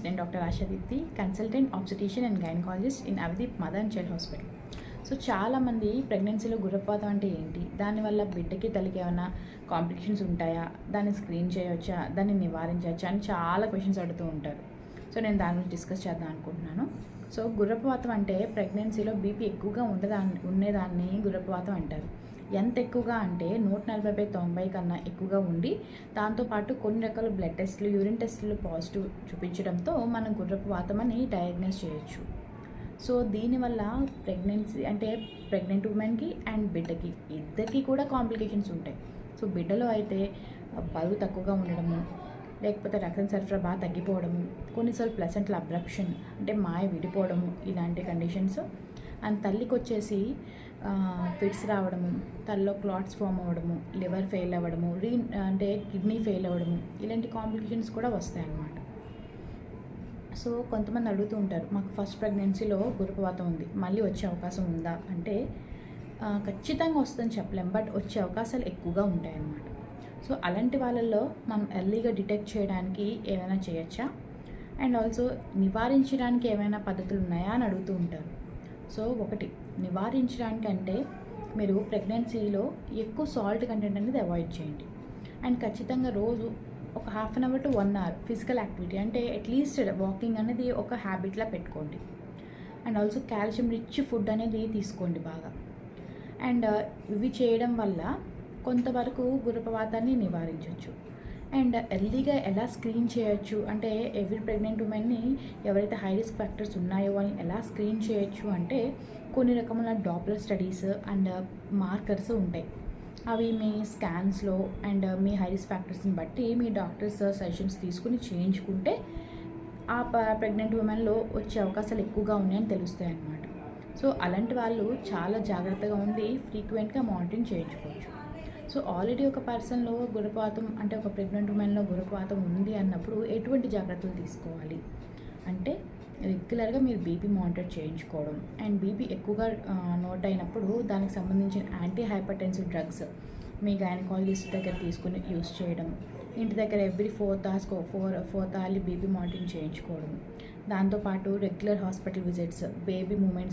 నేను doctor Ashadeepti, consultant obstetrician and gynaecologist in Avadeep mother and child hospital. So చాలామంది ప్రెగ్నెన్సీలో గర్భపాతం అంటే ఏంటి, దానివల్ల బిడ్డకి తల్లికి ఏమైనా కాంప్లికేషన్స్ ఉంటాయా, దాన్ని స్క్రీన్ చేయవచ్చా, దాన్ని నివారించవచ్చా అని చాలా క్వశ్చన్స్ అడుగుతూ ఉంటారు. సో నేను దాని గురించి డిస్కస్ చేద్దాం అనుకుంటున్నాను. సో గర్భపాతం అంటే ప్రెగ్నెన్సీలో బీపీ ఎక్కువగా ఉండేదాన్ని గర్భపాతం అంటారు. ఎంత ఎక్కువగా అంటే 140/90 కన్నా ఎక్కువగా ఉండి, దాంతోపాటు కొన్ని రకాల బ్లడ్ టెస్టులు, యూరిన్ టెస్టులు పాజిటివ్ చూపించడంతో మనం గర్భపాతం అని డయాగ్నోస్ చేయొచ్చు. సో దీనివల్ల ప్రెగ్నెన్సీ అంటే ప్రెగ్నెంట్ ఉమెన్కి అండ్ బిడ్డకి ఇద్దరికి కూడా కాంప్లికేషన్స్ ఉంటాయి. సో బిడ్డలో అయితే బరువు తక్కువగా ఉండడము, లేకపోతే రక్తం సరఫరా బాగా తగ్గిపోవడము, కొన్నిసార్లు ప్లసెంటల్ అబ్రప్షన్ అంటే మాయ విడిపోవడము, ఇలాంటి కండిషన్స్. అండ్ తల్లికి వచ్చేసి ఫిట్స్ రావడము, తల్లో క్లాట్స్ ఫామ్ అవ్వడము, లివర్ ఫెయిల్ అవ్వడము, అంటే కిడ్నీ ఫెయిల్ అవ్వడము, ఇలాంటి కాంప్లికేషన్స్ కూడా వస్తాయన్నమాట. సో కొంతమంది అడుగుతూ ఉంటారు, మాకు ఫస్ట్ ప్రెగ్నెన్సీలో గర్భపాతం ఉంది, మళ్ళీ వచ్చే అవకాశం ఉందా అంటే ఖచ్చితంగా వస్తుందని చెప్పలేం, బట్ వచ్చే అవకాశాలు ఎక్కువగా ఉంటాయన్నమాట. సో అలాంటి వాళ్ళల్లో మనం ఎర్లీగా డిటెక్ట్ చేయడానికి ఏమైనా చేయొచ్చా, అండ్ ఆల్సో నివారించడానికి ఏమైనా పద్ధతులు ఉన్నాయా అని అడుగుతూ ఉంటారు. సో ఒకటి, నివారించడానికి అంటే మీరు ప్రెగ్నెన్సీలో ఎక్కువ సాల్ట్ కంటెంట్ అనేది అవాయిడ్ చేయండి. అండ్ ఖచ్చితంగా రోజు ఒక 1/2 hour to 1 hour physical activity అంటే అట్లీస్ట్ వాకింగ్ అనేది ఒక హ్యాబిట్లా పెట్టుకోండి. And also calcium rich food అనేది తీసుకోండి బాగా. అండ్ ఇవి చేయడం వల్ల కొంతవరకు గర్భపాతాన్ని నివారించవచ్చు. అండ్ ఎర్లీగా ఎలా స్క్రీన్ చేయొచ్చు అంటే ఎవ్రీ ప్రెగ్నెంట్ ఉమెన్ని ఎవరైతే హై రిస్క్ ఫ్యాక్టర్స్ ఉన్నాయో వాళ్ళని ఎలా స్క్రీన్ చేయొచ్చు అంటే కొన్ని రకముల డాప్లర్ స్టడీస్ అండ్ మార్కర్స్ ఉంటాయి. అవి మీ స్కాన్స్లో అండ్ మీ హై రిస్క్ ఫ్యాక్టర్స్ని బట్టి మీ డాక్టర్స్ సజెషన్స్ తీసుకుని చేయించుకుంటే ఆ ప్రెగ్నెంట్ ఉమెన్లో వచ్చే అవకాశాలు ఎక్కువగా ఉన్నాయని తెలుస్తాయి అన్నమాట. సో అలాంటి వాళ్ళు చాలా జాగ్రత్తగా ఉండి ఫ్రీక్వెంట్గా మానిటరింగ్ చేయించుకోవచ్చు. సో ఆల్రెడీ ఒక పర్సన్లో గర్భపాతం అంటే ఒక ప్రెగ్నెంట్ ఉమెన్లో గర్భపాతం ఉంది అన్నప్పుడు ఎటువంటి జాగ్రత్తలు తీసుకోవాలి అంటే రెగ్యులర్గా మీరు బీపీ మానిటర్ చేయించుకోవడం, అండ్ బీపీ ఎక్కువగా నోట్ అయినప్పుడు దానికి సంబంధించిన యాంటీ హైపర్టెన్సివ్ డ్రగ్స్ మీ గైనకాలజిస్ట్ దగ్గర తీసుకుని యూస్ చేయడం, ఇంటి దగ్గర every 4th hourly BP monitoring చేయించుకోవడం, దాంతోపాటు regular hospital visits, baby moments